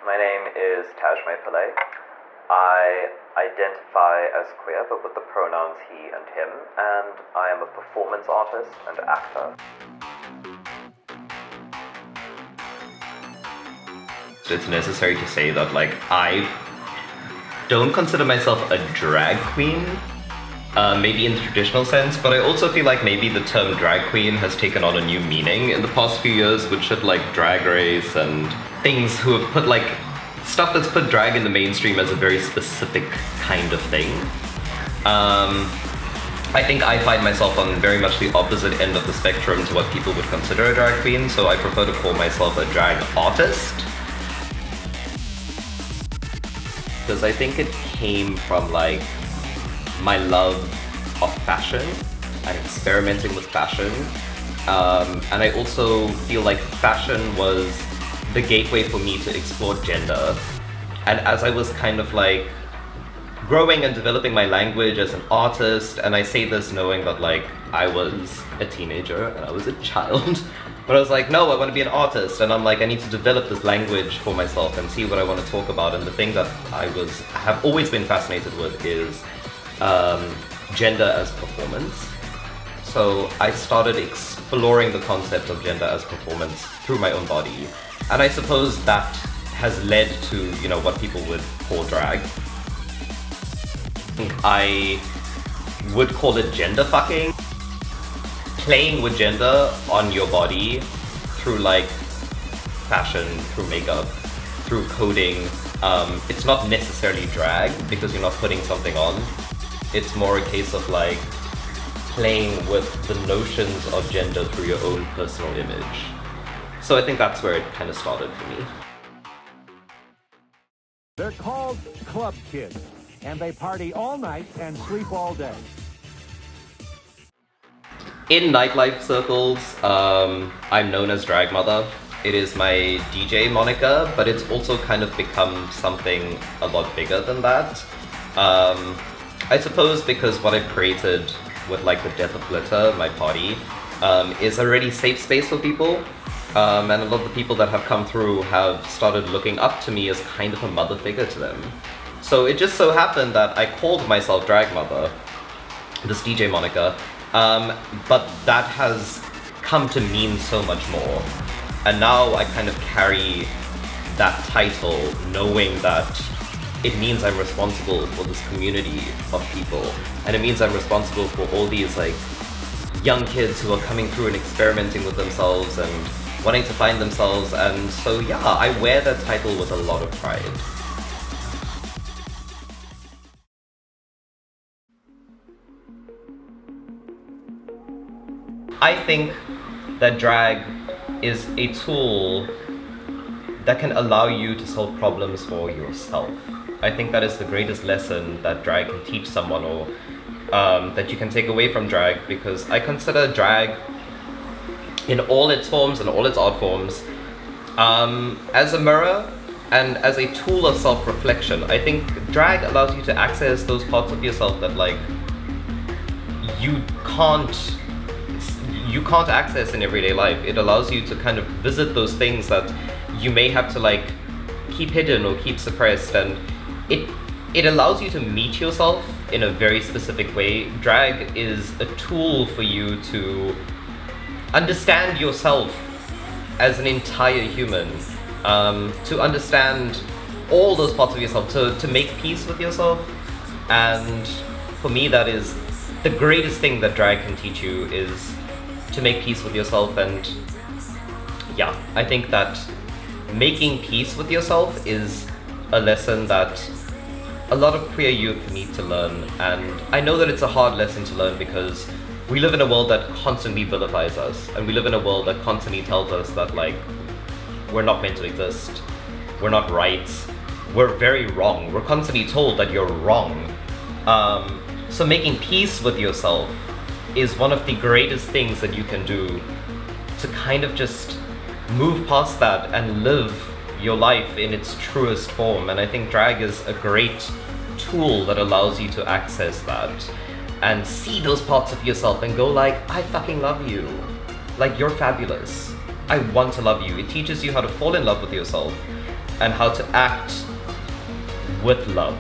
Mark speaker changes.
Speaker 1: My name is Tazmé Pillay. I identify as queer, but with the pronouns he and him, and I am a performance artist and actor.
Speaker 2: It's necessary to say that, I don't consider myself a drag queen, maybe in the traditional sense, but I also feel like maybe the term drag queen has taken on a new meaning in the past few years with shit like Drag Race and things who have put stuff that's put drag in the mainstream as a very specific kind of thing. I think I find myself on very much the opposite end of the spectrum to what people would consider a drag queen, so I prefer to call myself a drag artist. Because I think it came from my love of fashion and experimenting with fashion. And I also feel like fashion was the gateway for me to explore gender. And as I was kind of growing and developing my language as an artist, and I say this knowing that I was a teenager and I was a child, but I was no, I want to be an artist, and I'm I need to develop this language for myself and see what I want to talk about. And the thing that I have always been fascinated with is gender as performance. So I started exploring the concept of gender as performance through my own body. And I suppose that has led to, what people would call drag. I would call it gender fucking. Playing with gender on your body through fashion, through makeup, through coding. It's not necessarily drag because you're not putting something on. It's more a case of playing with the notions of gender through your own personal image. So I think that's where it kind of started for me.
Speaker 3: They're called club kids, and they party all night and sleep all day.
Speaker 2: In nightlife circles, I'm known as Drag Mother. It is my DJ moniker, but it's also kind of become something a lot bigger than that. I suppose because what I've created with the Death of Glitter, my party, is a really safe space for people. And a lot of the people that have come through have started looking up to me as kind of a mother figure to them. So it just so happened that I called myself Drag Mother, this DJ moniker, but that has come to mean so much more. And now I kind of carry that title knowing that it means I'm responsible for this community of people. And it means I'm responsible for all these young kids who are coming through and experimenting with themselves and wanting to find themselves. And so yeah, I wear that title with a lot of pride. I think that drag is a tool that can allow you to solve problems for yourself. I think that is the greatest lesson that drag can teach someone, or that you can take away from drag, because I consider drag in all its forms and all its art forms as a mirror and as a tool of self-reflection. I think drag allows you to access those parts of yourself that you can't access in everyday life. It allows you to kind of visit those things that you may have to keep hidden or keep suppressed, and it allows you to meet yourself in a very specific way. Drag is a tool for you to understand yourself as an entire human, to understand all those parts of yourself, to make peace with yourself. And for me, that is the greatest thing that drag can teach you, is to make peace with yourself. And yeah, I think that making peace with yourself is a lesson that a lot of queer youth need to learn. And I know that it's a hard lesson to learn because we live in a world that constantly vilifies us, and we live in a world that constantly tells us that we're not meant to exist, we're not right, we're very wrong. We're constantly told that you're wrong. So making peace with yourself is one of the greatest things that you can do to kind of just move past that and live your life in its truest form. And I think drag is a great tool that allows you to access that and see those parts of yourself and go I fucking love you. You're fabulous. I want to love you. It teaches you how to fall in love with yourself. and how to act with love.